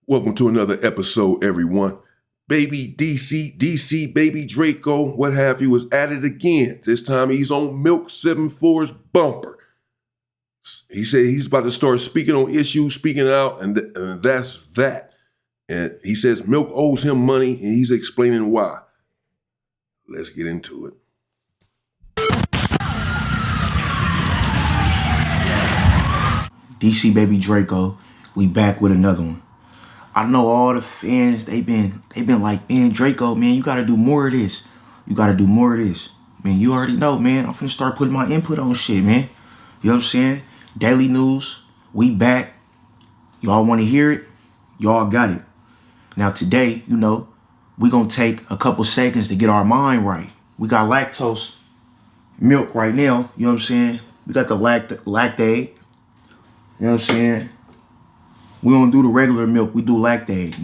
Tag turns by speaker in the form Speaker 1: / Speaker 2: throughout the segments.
Speaker 1: Welcome to another episode, everyone. Baby DC, baby Draco, what have you, is at it again. This time he's on Milk 74's bumper. He said he's about to start speaking on issues, speaking out, and that's that. And he says Milk owes him money, and he's explaining why. Let's get into it.
Speaker 2: DC baby Draco, we back with another one. I know all the fans, they've been like, man, Draco, man, you gotta do more of this. You gotta do more of this. Man, you already know, man. I'm finna start putting my input on shit, man. You know what I'm saying? Daily news, we back. Y'all wanna hear it? Y'all got it. Now today, you know, we gonna take a couple seconds to get our mind right. We got lactose milk right now, you know what I'm saying? We got the lactate. You know what I'm saying? We don't do the regular milk. We do lactate.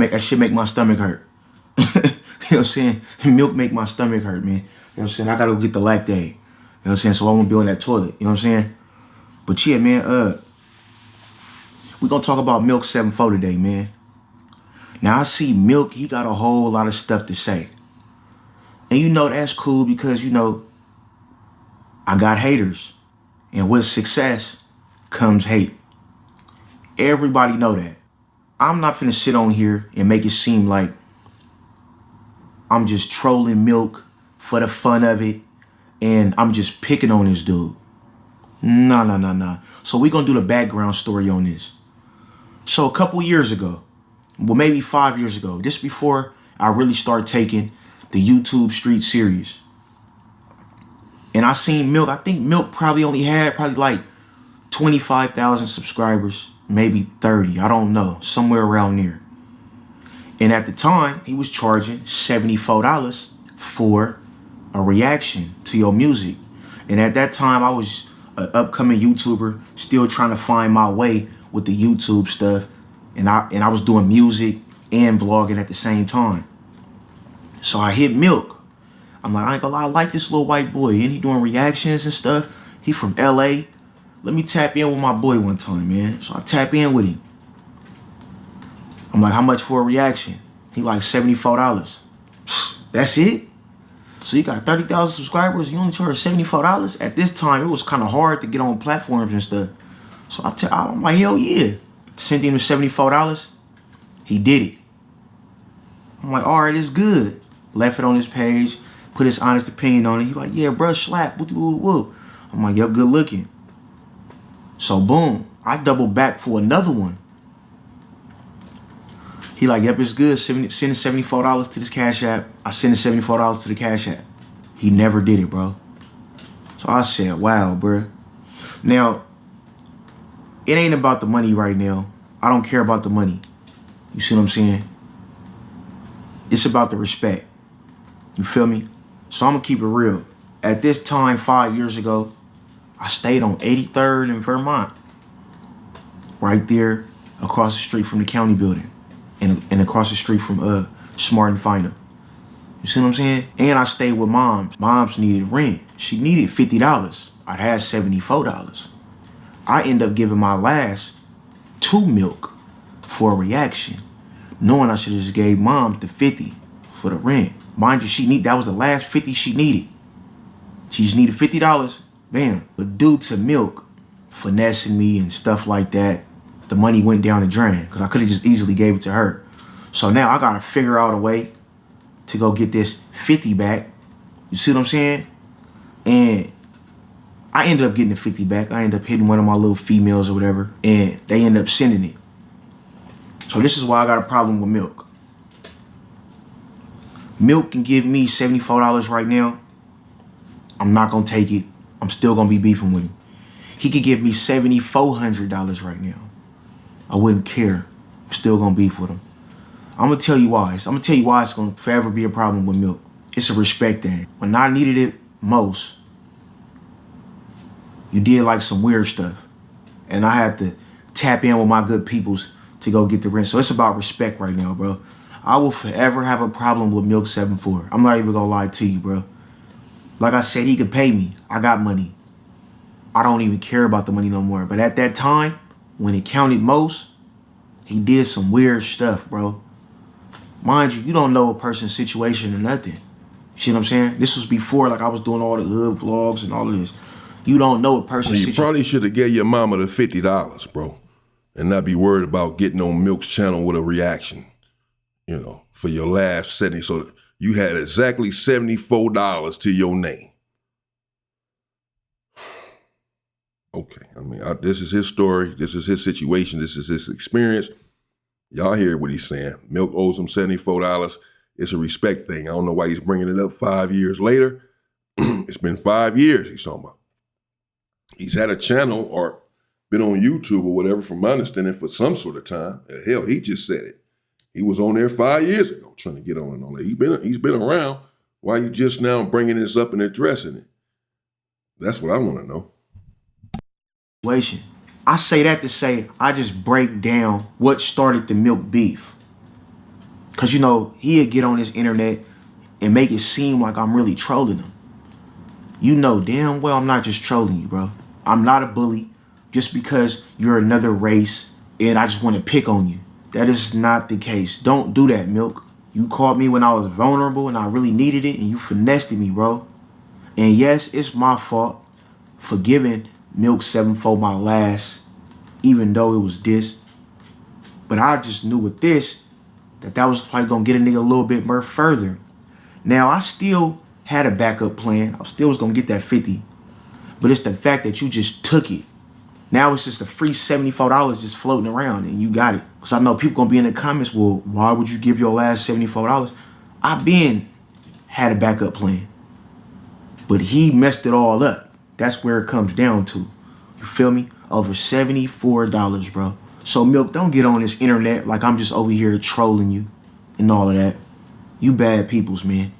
Speaker 2: That shit make my stomach hurt. You know what I'm saying? Milk make my stomach hurt, man. You know what I'm saying? I gotta go get the lactate. You know what I'm saying? So I won't be on that toilet. You know what I'm saying? But yeah, man, we gonna talk about Milk 74 today, man. Now I see Milk, he got a whole lot of stuff to say. And you know that's cool because, you know, I got haters. And with success comes hate. Everybody know that. I'm not finna sit on here and make it seem like I'm just trolling Milk for the fun of it and I'm just picking on this dude. Nah. So we gonna do the background story on this. So a couple years ago, well maybe 5 years ago, just before I really started taking the YouTube street serious. And I seen Milk, I think Milk probably only had like 25,000 subscribers, maybe 30, I don't know, somewhere around there. And at the time, he was charging $74 for a reaction to your music. And at that time, I was an upcoming YouTuber, still trying to find my way with the YouTube stuff. And I was doing music and vlogging at the same time. So I hit Milk. I'm like, I ain't gonna lie, I like this little white boy. And he doing reactions and stuff. He from LA. Let me tap in with my boy one time, man. So I tap in with him. I'm like, how much for a reaction? He like $74. That's it? So you got 30,000 subscribers, you only charge $74? At this time, it was kind of hard to get on platforms and stuff. So I'm like, hell yeah. Sent him the $74. He did it. I'm like, all right, it's good. Left it on his page, put his honest opinion on it. He like, yeah, bruh, slap. Woo. I'm like, yep, good looking. So boom, I double back for another one. He like, yep, it's good. Send $74 to this Cash App. I send the $74 to the Cash App. He never did it, bro. So I said, wow, bro. Now, it ain't about the money right now. I don't care about the money. You see what I'm saying? It's about the respect. You feel me? So I'm gonna keep it real. At this time, 5 years ago, I stayed on 83rd in Vermont. Right there across the street from the county building. And across the street from Smart and Final. You see what I'm saying? And I stayed with Moms. Moms needed rent. She needed $50. I had $74. I end up giving my last to Milk for a reaction. Knowing I should have just gave Mom the 50 for the rent. Mind you, that was the last 50 she needed. She just needed $50. Bam. But due to Milk finessing me and stuff like that, the money went down the drain because I could have just easily gave it to her. So now I got to figure out a way to go get this 50 back. You see what I'm saying? And I ended up getting the 50 back. I ended up hitting one of my little females or whatever, and they ended up sending it. So this is why I got a problem with Milk. Milk can give me $74 right now. I'm not going to take it. I'm still going to be beefing with him. He could give me $7,400 right now. I wouldn't care. I'm still going to beef with him. I'm going to tell you why. I'm going to tell you why it's going to forever be a problem with Milk. It's a respect thing. When I needed it most, you did like some weird stuff. And I had to tap in with my good peoples to go get the rent. So it's about respect right now, bro. I will forever have a problem with Milk 74. I'm not even going to lie to you, bro. Like I said, he could pay me. I got money. I don't even care about the money no more. But at that time, when it counted most, He did some weird stuff, bro. Mind you, you don't know a person's situation or nothing. You see what I'm saying? This was before, like, I was doing all the hood vlogs and all of this. You don't know a person's
Speaker 1: You
Speaker 2: situation.
Speaker 1: probably should have gave your mama the $50, bro, and not be worried about getting on Milk's channel with a reaction, for your last setting. So you had exactly $74 to your name. Okay, I mean, this is his story. This is his situation. This is his experience. Y'all hear what he's saying. Milk owes him $74. It's a respect thing. I don't know why he's bringing it up 5 years later. It's been 5 years he's talking about. He's had a channel or been on YouTube or whatever, from my understanding, for some sort of time. Hell, he just said it. He was on there 5 years ago trying to get on and all that. He's been around. Why are you just now bringing this up and addressing it? That's what I want to know.
Speaker 2: I say that to say I just break down what started the Milk beef. Because, he'd get on his internet and make it seem like I'm really trolling him. You know damn well I'm not just trolling you, bro. I'm not a bully just because you're another race and I just want to pick on you. That is not the case. Don't do that, Milk. You called me when I was vulnerable and I really needed it, and you finessed me, bro. And yes, it's my fault for giving Milk 7-4 my last, even though it was this. But I just knew with this that was probably going to get a nigga a little bit more further. Now, I still had a backup plan. I still was going to get that 50. But it's the fact that you just took it. Now it's just a free $74 just floating around and you got it. Because I know people going to be in the comments, well, why would you give your last $74? I been had a backup plan. But he messed it all up. That's where it comes down to. You feel me? Over $74, bro. So, Milk, don't get on this internet like I'm just over here trolling you and all of that. You bad peoples, man.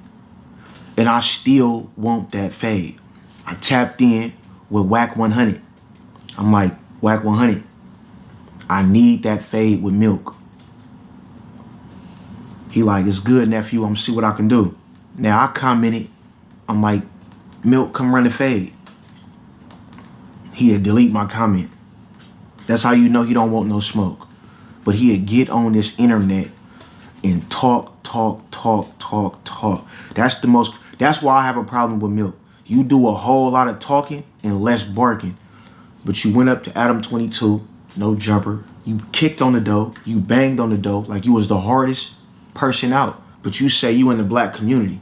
Speaker 2: And I still want that fade. I tapped in with Whack 100. I'm like, Whack 100, I need that fade with Milk. He like, it's good, nephew. I'm gonna see what I can do. Now, I commented. I'm like, Milk, come run the fade. He'd delete my comment. That's how you know he don't want no smoke. But he'd get on this internet and talk. That's why I have a problem with Milk. You do a whole lot of talking and less barking. But you went up to Adam 22, no jumper. You kicked on the door. You banged on the door like you was the hardest person out. But you say you in the black community.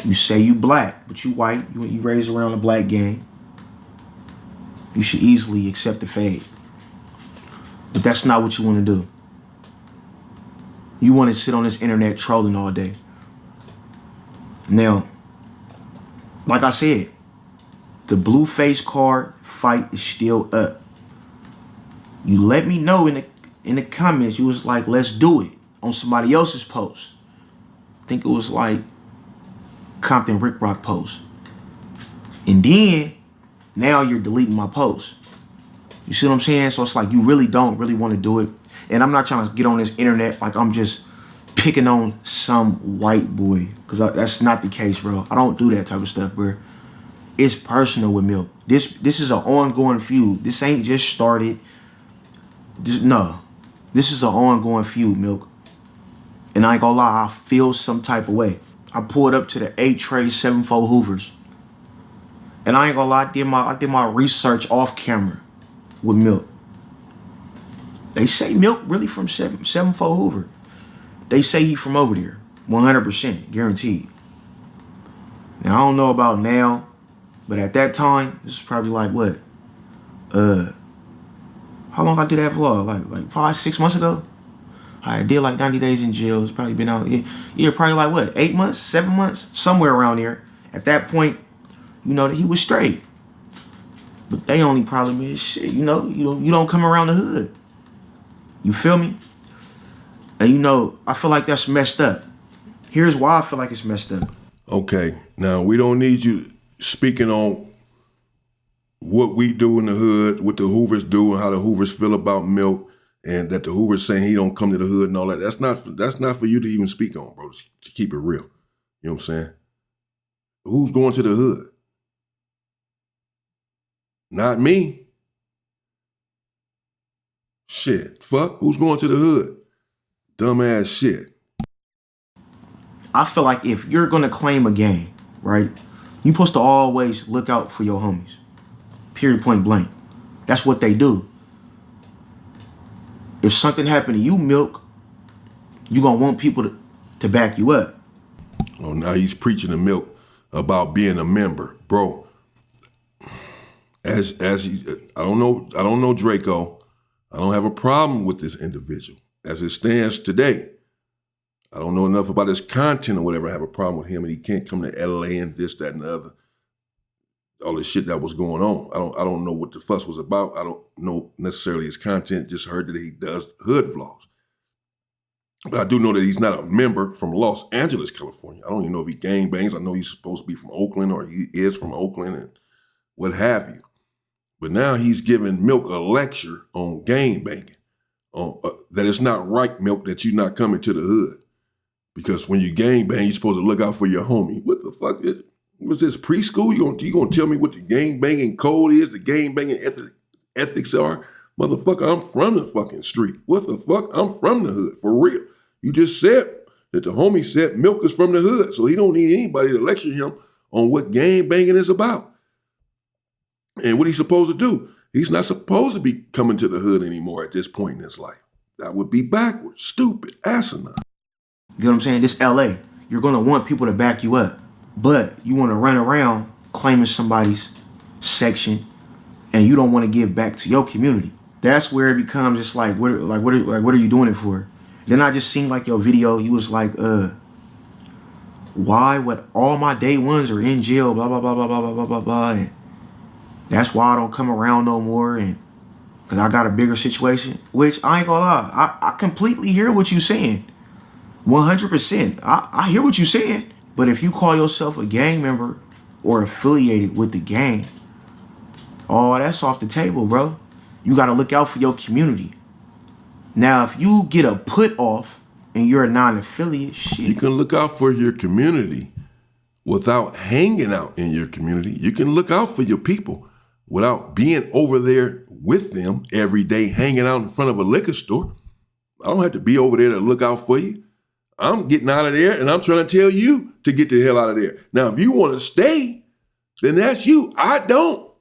Speaker 2: You say you black, but you white. You raised around the black gang. You should easily accept the fade. But that's not what you want to do. You want to sit on this internet trolling all day. Now, like I said, the blue face card fight is still up. You let me know in the comments. You was like, let's do it on somebody else's post. I think it was like Compton Rick Rock post. And then now you're deleting my post. You see what I'm saying? So it's like you really don't want to do it. And I'm not trying to get on this internet like I'm just picking on some white boy. Because that's not the case, bro. I don't do that type of stuff, bro. It's personal with Milk. This is an ongoing feud. This ain't just started. This is an ongoing feud, Milk. And I ain't gonna lie, I feel some type of way. I pulled up to the 8-tray 7-4 Hoovers. And I ain't gonna lie, I did my research off camera with Milk. They say Milk really from 7-4 Hoover. They say he from over there. 100%, guaranteed. Now, I don't know about now, but at that time, this is probably like what? How long I did that vlog? Like 5-6 months ago? I did like 90 days in jail. It's probably been out. Yeah, probably like what? 8 months? 7 months? Somewhere around there. At that point, that he was straight. But they only problem is shit, you don't come around the hood. You feel me? And I feel like that's messed up. Here's why I feel like it's messed up.
Speaker 1: Okay, now we don't need you speaking on what we do in the hood, what the Hoovers do, and how the Hoovers feel about Milk, and that the Hoovers saying he don't come to the hood and all that. That's not for you to even speak on, bro. To keep it real, you know what I'm saying? Who's going to the hood? Not me. Shit, fuck, who's going to the hood? Dumbass shit.
Speaker 2: I feel like if you're gonna claim a gang, right, you supposed to always look out for your homies. Period, point blank. That's what they do. If something happened to you, Milk, you gonna want people to back you up.
Speaker 1: Oh, now he's preaching to Milk about being a member, bro. I don't know Draco. I don't have a problem with this individual as it stands today. I don't know enough about his content or whatever. I have a problem with him, and he can't come to LA and this, that, and the other. All this shit that was going on. I don't know what the fuss was about. I don't know necessarily his content. Just heard that he does hood vlogs. But I do know that he's not a member from Los Angeles, California. I don't even know if he gang bangs. I know he's supposed to be from Oakland, or he is from Oakland and what have you. But now he's giving Milk a lecture on gang banging. That it's not right, Milk, that you're not coming to the hood. Because when you gang bang, you're supposed to look out for your homie. What the fuck? Was this preschool? You gonna tell me what the gang banging code is, the gang banging ethics are? Motherfucker, I'm from the fucking street. What the fuck? I'm from the hood, for real. You just said that the homie said Milk is from the hood, so he don't need anybody to lecture him on what gang banging is about. And what he's supposed to do. He's not supposed to be coming to the hood anymore at this point in his life. That would be backwards, stupid, asinine.
Speaker 2: You know what I'm saying? This LA. You're gonna want people to back you up. But you wanna run around claiming somebody's section and you don't want to give back to your community. That's where it becomes just like what are you doing it for? Then I just seen like your video, you was like, why what all my day ones are in jail, blah blah blah blah blah blah blah blah blah. And that's why I don't come around no more, and because I got a bigger situation. Which I ain't gonna lie, I completely hear what you saying. 100%. I hear what you saying. But if you call yourself a gang member or affiliated with the gang, oh, that's off the table, bro. You got to look out for your community. Now, if you get a put off and you're a non-affiliate, shit.
Speaker 1: You can look out for your community without hanging out in your community. You can look out for your people without being over there with them every day, hanging out in front of a liquor store. I don't have to be over there to look out for you. I'm getting out of there, and I'm trying to tell you to get the hell out of there. Now, if you want to stay, then that's you. I don't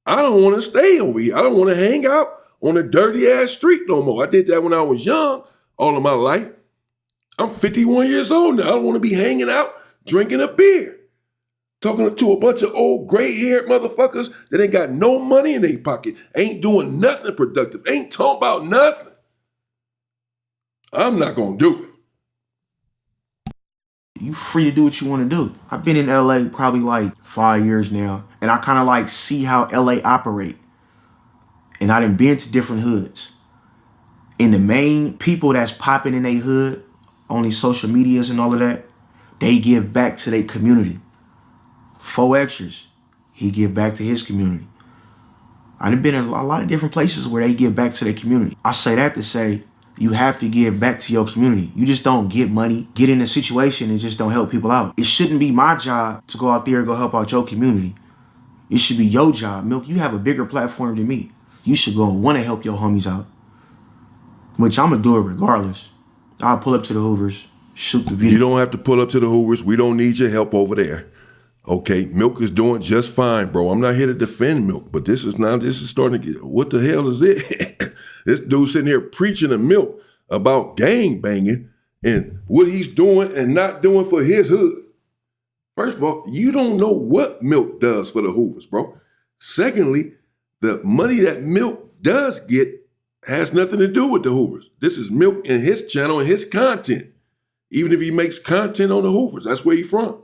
Speaker 1: want to stay over here. I don't want to hang out on a dirty-ass street no more. I did that when I was young, all of my life. I'm 51 years old now. I don't want to be hanging out, drinking a beer, talking to a bunch of old gray-haired motherfuckers that ain't got no money in their pocket, ain't doing nothing productive, ain't talking about nothing. I'm not going to do it.
Speaker 2: You free to do what you want to do. I've been in LA probably like 5 years now, and I kind of like see how LA operate. And I done been to different hoods. And the main people that's popping in their hood on these social medias and all of that, they give back to their community. 4 extras, he give back to his community. I done been in a lot of different places where they give back to their community. I say that to say, you have to give back to your community. You just don't get money, get in a situation and just don't help people out. It shouldn't be my job to go out there and go help out your community. It should be your job. Milk, you have a bigger platform than me. You should go and want to help your homies out. Which I'm going to do it regardless. I'll pull up to the Hoovers, shoot the video.
Speaker 1: You don't have to pull up to the Hoovers. We don't need your help over there. Okay, Milk is doing just fine, bro. I'm not here to defend Milk, but this is starting to get, what the hell is it? This dude sitting here preaching to Milk about gang banging and what he's doing and not doing for his hood. First of all, you don't know what Milk does for the Hoovers, bro. Secondly, the money that Milk does get has nothing to do with the Hoovers. This is Milk and his channel and his content. Even if he makes content on the Hoovers, that's where he's from.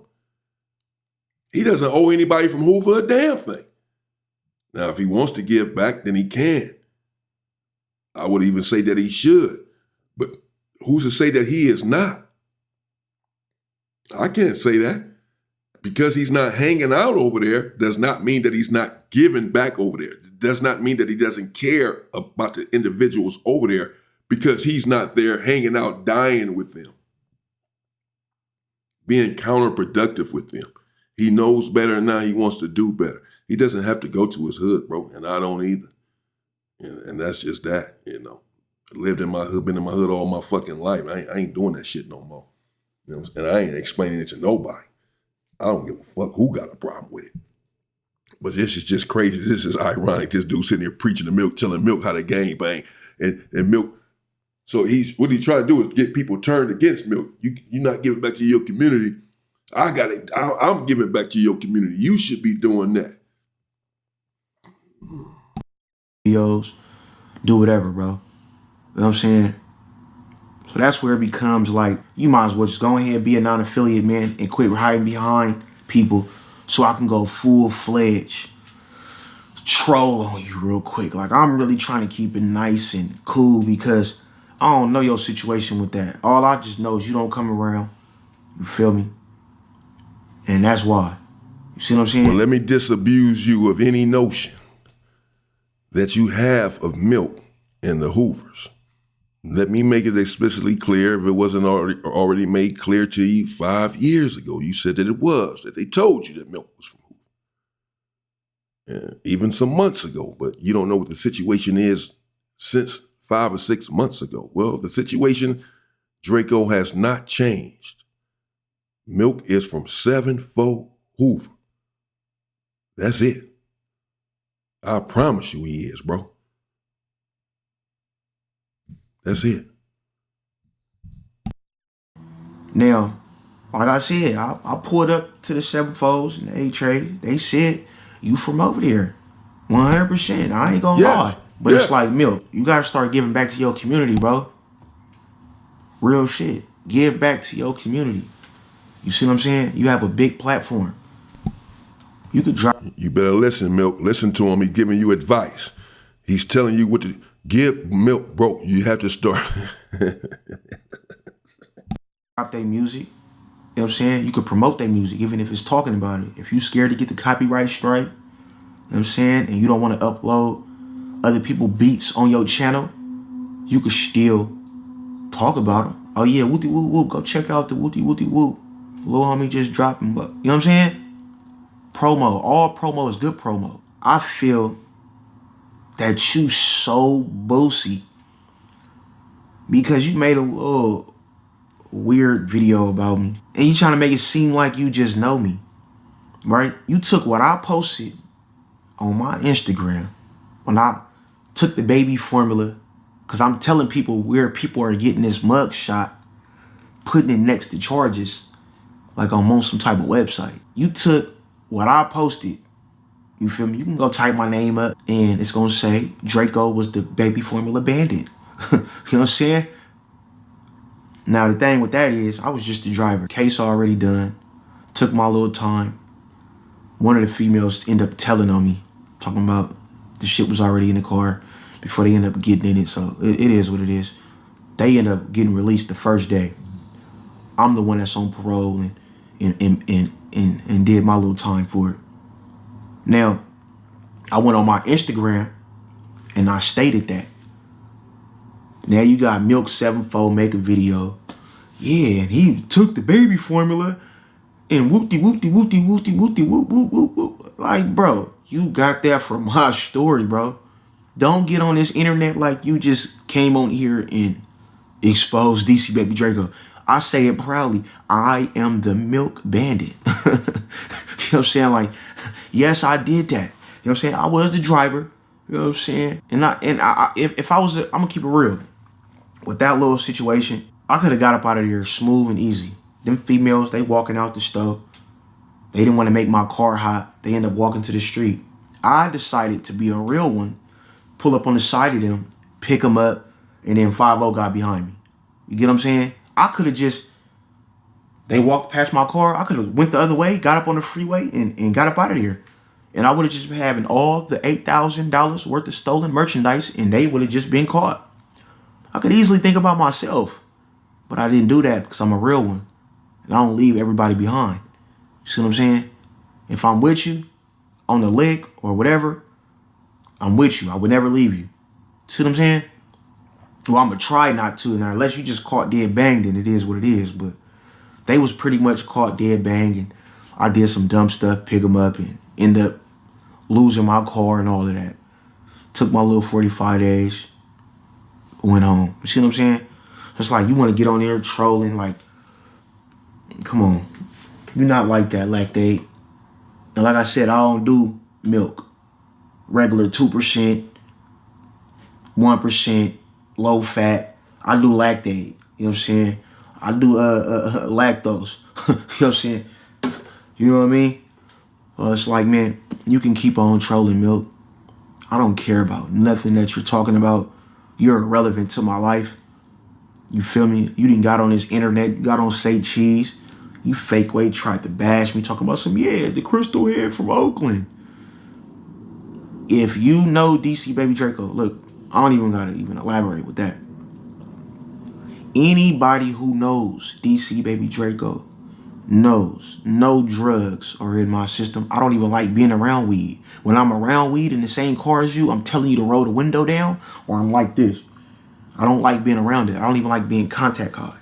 Speaker 1: He doesn't owe anybody from Hoover a damn thing. Now, if he wants to give back, then he can. I would even say that he should. But who's to say that he is not? I can't say that. Because he's not hanging out over there does not mean that he's not giving back over there. It does not mean that he doesn't care about the individuals over there because he's not there hanging out, dying with them, being counterproductive with them. He knows better and now he wants to do better. He doesn't have to go to his hood, bro, and I don't either. And that's just that, you know. I lived in my hood, been in my hood all my fucking life. I ain't doing that shit no more. You know what I'm saying? And I ain't explaining it to nobody. I don't give a fuck who got a problem with it. But this is just crazy. This is ironic. This dude sitting here preaching to Milk, telling Milk how to gang bang. And Milk, so what he's trying to do is get people turned against Milk. You're not giving back to your community. I got it. I'm giving back to your community. You should be doing that.
Speaker 2: Videos, do whatever, bro. You know what I'm saying? So that's where it becomes like, you might as well just go ahead and be a non-affiliate, man, and quit hiding behind people so I can go full-fledged troll on you real quick. Like, I'm really trying to keep it nice and cool because I don't know your situation with that. All I just know is you don't come around. You feel me? And that's why. You see what I'm saying?
Speaker 1: Well, let me disabuse you of any notion that you have of Milk and the Hoovers. Let me make it explicitly clear if it wasn't already made clear to you 5 years ago. You said that it was, that they told you that Milk was from Hoover. Even some months ago, but you don't know what the situation is since 5 or 6 months ago. Well, the situation, Draco, has not changed. Milk is from 7-4 Hoover. That's it. I promise you he is, bro. That's it.
Speaker 2: Now, like I said, I pulled up to the 7-4s and the A-Trade. They said, you from over there. 100%. I ain't gonna lie. But it's like, Milk, you gotta start giving back to your community, bro. Real shit. Give back to your community. You see what I'm saying? You have a big platform. You could drop.
Speaker 1: You better listen, Milk. Listen to him. He's giving you advice. He's telling you what to give. Milk, bro. You have to start.
Speaker 2: Drop their music. You know what I'm saying? You could promote their music, even if it's talking about it. If you scared to get the copyright strike, you know what I'm saying, and you don't want to upload other people's beats on your channel, you could still talk about them. Oh yeah, wooty woo woo. Go check out the wooty wooty woo. Little homie just dropping, but you know what I'm saying? Promo. All promo is good promo. I feel that you so bossy because you made a little weird video about me and you trying to make it seem like you just know me, right? You took what I posted on my Instagram when I took the baby formula, because I'm telling people where people are getting this mug shot, putting it next to charges, like I'm on some type of website. You took what I posted, you feel me? You can go type my name up and it's gonna say Draco was the baby formula bandit. You know what I'm saying? Now the thing with that is, I was just the driver. Case already done. Took my little time. One of the females ended up telling on me, talking about the shit was already in the car before they end up getting in it. So it is what it is. They end up getting released the first day. I'm the one that's on parole and did my little time for it. Now, I went on my Instagram and I stated that. Now you got Milk 7-4 make a video. Yeah, and he took the baby formula and whoopty whoopty whoopty whoopty whoopty whoop whoop whoop whoop. Like, bro, you got that from my story, bro. Don't get on this internet like you just came on here and exposed DC Baby Draco. I say it proudly. I am the Milk Bandit. You know what I'm saying? Like, yes, I did that. You know what I'm saying? I was the driver. You know what I'm saying? And if I was, I'm gonna keep it real. With that little situation, I could have got up out of here smooth and easy. Them females, they walking out the stove. They didn't want to make my car hot. They end up walking to the street. I decided to be a real one, pull up on the side of them, pick them up, and then 5-0 got behind me. You get what I'm saying? I could have just, they walked past my car. I could have went the other way, got up on the freeway, and got up out of here. And I would have just been having all the $8,000 worth of stolen merchandise, and they would have just been caught. I could easily think about myself, but I didn't do that because I'm a real one, and I don't leave everybody behind. You see what I'm saying? If I'm with you on the lick or whatever, I'm with you. I would never leave you. See what I'm saying? Well, I'm going to try not to. Now, unless you just caught dead bang, then it is what it is. But they was pretty much caught dead bang, and I did some dumb stuff, pick them up, and end up losing my car and all of that. Took my little 45 days. Went home. You see what I'm saying? It's like you want to get on there trolling. Like, come on. You're not like that, lactate. And like I said, I don't do milk. Regular 2%, 1%, low fat. I do lactate. You know what I'm saying? I do lactose. You know what I'm saying? You know what I mean? It's like, man, you can keep on trolling milk. I don't care about nothing that you're talking about. You're irrelevant to my life. You feel me? You didn't got on this internet. You got on Say Cheese. You fake way tried to bash me talking about some, yeah, the crystal head from Oakland. If you know DC Baby Draco, look, I don't even gotta even elaborate with that. Anybody who knows DC Baby Draco knows no drugs are in my system. I don't even like being around weed. When I'm around weed in the same car as you, I'm telling you to roll the window down, or I'm like this. I don't like being around it. I don't even like being contact high.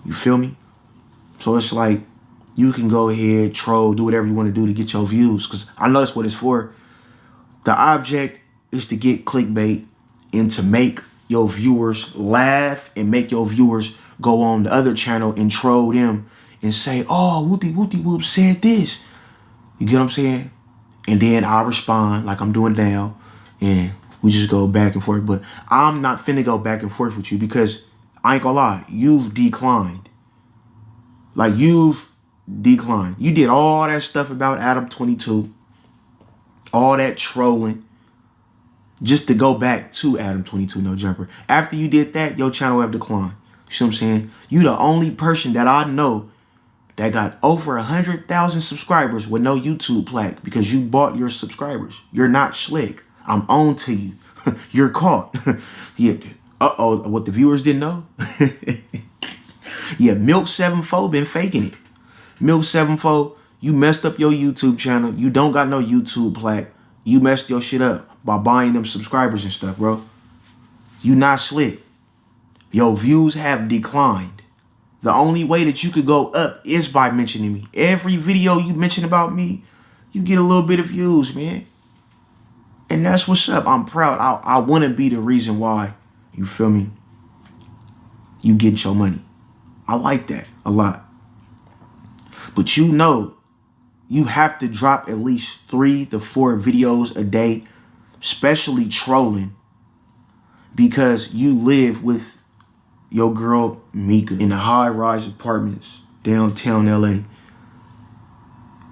Speaker 2: You feel me? So it's like, you can go ahead, troll, do whatever you want to do to get your views, because I know that's what it's for. The object is to get clickbait and to make your viewers laugh and make your viewers go on the other channel and troll them and say, oh, whoop said this. You get what I'm saying? And then I respond like I'm doing now, and we just go back and forth. But I'm not finna go back and forth with you, because I ain't gonna lie, you've declined. Like, you've declined. You did all that stuff about Adam 22, all that trolling, just to go back to Adam 22 No Jumper. After you did that, your channel have declined. You see what I'm saying? You the only person that I know that got over 100,000 subscribers with no YouTube plaque, because you bought your subscribers. You're not slick. I'm on to you. You're caught. Yeah. Uh-oh, what the viewers didn't know? Yeah, Milk 74 been faking it. Milk 74, you messed up your YouTube channel. You don't got no YouTube plaque. You messed your shit up by buying them subscribers and stuff, bro. You not slick. Your views have declined. The only way that you could go up is by mentioning me. Every video you mention about me, you get a little bit of views, man. And that's what's up. I'm proud. I want to be the reason why, you feel me, you get your money. I like that a lot. But you know, you have to drop at least 3 to 4 videos a day, especially trolling, because you live with your girl Mika in the high-rise apartments downtown LA.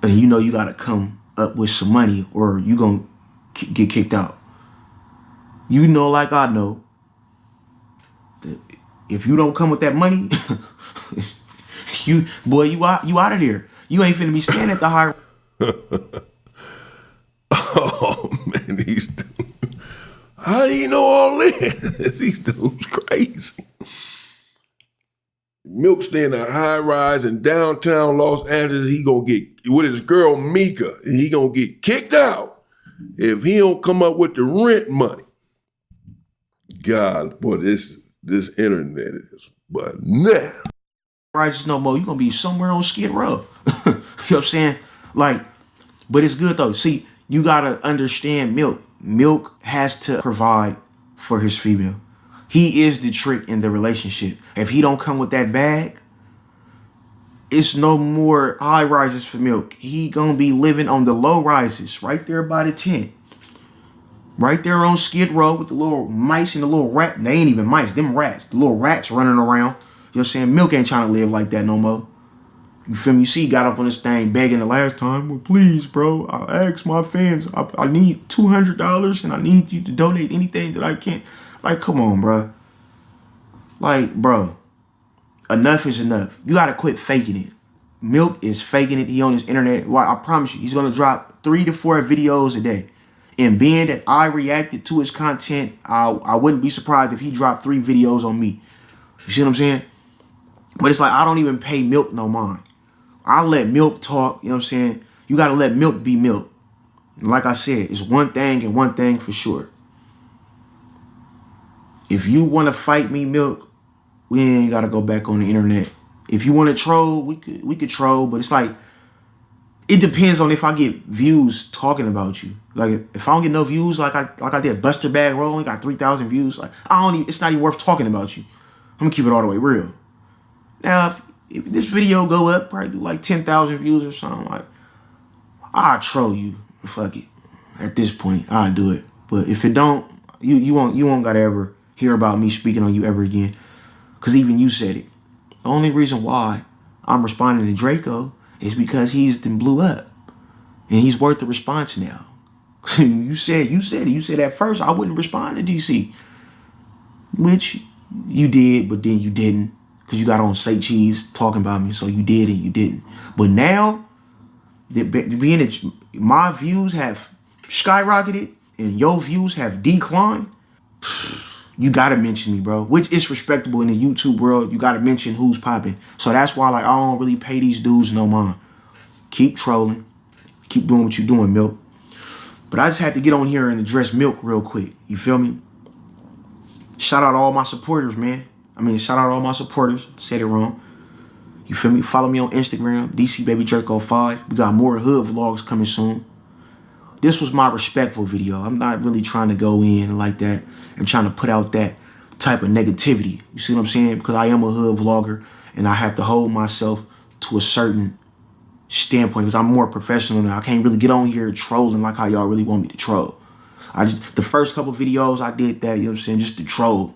Speaker 2: And you know you gotta come up with some money or you gonna get kicked out. You know, like I know, that if you don't come with that money, you out of there. You ain't finna be standing at the high.
Speaker 1: Oh man, these dudes. How do you know all this? These dudes crazy. Milk stay in a high rise in downtown Los Angeles. He gonna get with his girl Mika, and he gonna get kicked out if he don't come up with the rent money. God, boy, this internet is bananas.
Speaker 2: Rises no more. You gonna be somewhere on Skid Row. You know what I'm saying? Like, but it's good though. See, you gotta understand Milk. Milk has to provide for his female. He is the trick in the relationship. If he don't come with that bag, it's no more high rises for Milk. He gonna be living on the low rises right there by the tent. Right there on Skid Row with the little mice and the little rat. They ain't even mice, them rats. The little rats running around. You know what I'm saying? Milk ain't trying to live like that no more. You feel me? You see, he got up on this thing begging the last time. Well, please, bro, I asked my fans. I need $200 and I need you to donate anything that I can. Like, come on, bro. Like, bro, enough is enough. You got to quit faking it. Milk is faking it. He on his internet. Well, I promise you, he's going to drop 3 to 4 videos a day. And being that I reacted to his content, I wouldn't be surprised if he dropped 3 videos on me. You see what I'm saying? But it's like, I don't even pay Milk no mind. I let Milk talk, you know what I'm saying? You got to let Milk be Milk. Like I said, it's one thing and one thing for sure. If you want to fight me, Milk, we ain't got to go back on the internet. If you want to troll, we could troll, but it's like, It depends on if I get views talking about you. Like if I don't get no views, like I did Buster Bag Rolling, got 3,000 views. Like it's not even worth talking about you. I'm gonna keep it all the way real. Now if this video go up, probably do like 10,000 views or something. Like I'll troll you. Fuck it. At this point, I'll do it. But if it don't, you won't gotta ever hear about me speaking on you ever again. Cause even you said it. The only reason why I'm responding to Draco is because he's then blew up. And he's worth the response now. You said at first I wouldn't respond to DC. Which you did, but then you didn't. Because you got on Say Cheese talking about me. So you did and you didn't. But now, being that my views have skyrocketed and your views have declined, you gotta mention me, bro. Which is respectable in the YouTube world. You gotta mention who's popping. So that's why, like, I don't really pay these dudes no mind. Keep trolling. Keep doing what you're doing, Milk. But I just had to get on here and address Milk real quick. You feel me? Shout out to all my supporters, man. Shout out to all my supporters. Said it wrong. You feel me? Follow me on Instagram, DCBabyDraco5. We got more hood vlogs coming soon. This was my respectful video. I'm not really trying to go in like that and trying to put out that type of negativity. You see what I'm saying? Because I am a hood vlogger and I have to hold myself to a certain standpoint because I'm more professional now. I can't really get on here trolling like how y'all really want me to troll. The first couple videos I did that, you know what I'm saying, just to troll.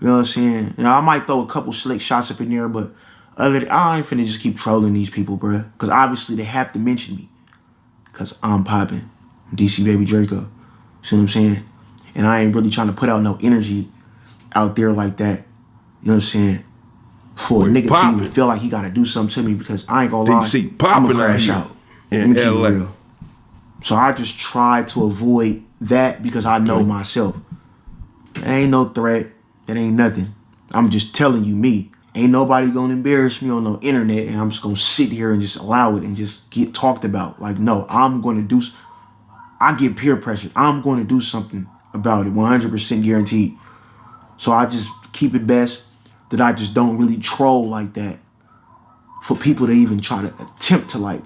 Speaker 2: You know what I'm saying? I might throw a couple slick shots up in there, but I ain't finna just keep trolling these people, bro. Because obviously they have to mention me. Because I'm popping. DC Baby Draco. See what I'm saying? And I ain't really trying to put out no energy out there like that. You know what I'm saying? For a nigga to even feel like he got to do something to me because I ain't gonna lie.
Speaker 1: DC
Speaker 2: I'm
Speaker 1: popping
Speaker 2: gonna crash out
Speaker 1: in LA.
Speaker 2: So I just try to avoid that because I know myself. That ain't no threat. That ain't nothing. I'm just telling you me. Ain't nobody gonna embarrass me on no internet and I'm just gonna sit here and just allow it and just get talked about. Like, no, I'm gonna do. I get peer pressure. I'm going to do something about it, 100% guaranteed. So I just keep it best that I just don't really troll like that for people to even try to attempt to you know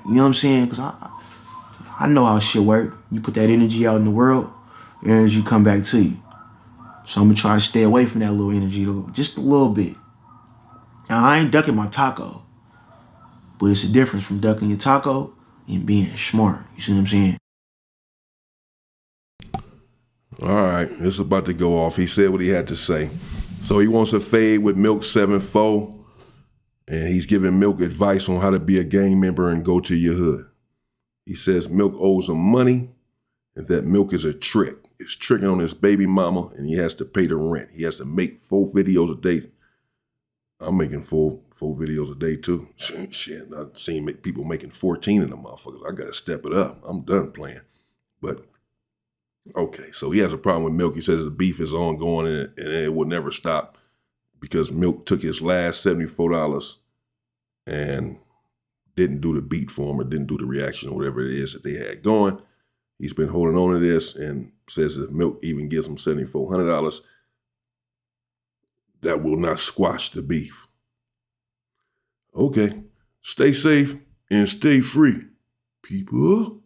Speaker 2: what I'm saying? Because I know how shit work. You put that energy out in the world, your energy come back to you. So I'm going to try to stay away from that little energy, though, just a little bit. Now, I ain't ducking my taco, but it's a difference from ducking your taco and being smart. You see what I'm saying?
Speaker 1: All right, it's about to go off. He said what he had to say. So he wants a fade with Milk 7-4, and he's giving Milk advice on how to be a gang member and go to your hood. He says Milk owes him money and that Milk is a trick. It's tricking on his baby mama, and he has to pay the rent. He has to make 4 videos a day. I'm making 4 videos a day, too. Shit, I've seen people making 14 of them motherfuckers. I got to step it up. I'm done playing. But okay, so he has a problem with Milk. He says the beef is ongoing and it will never stop because Milk took his last $74 and didn't do the beat for him or didn't do the reaction or whatever it is that they had going. He's been holding on to this and says if Milk even gives him $7,400, that will not squash the beef. Okay, stay safe and stay free, people.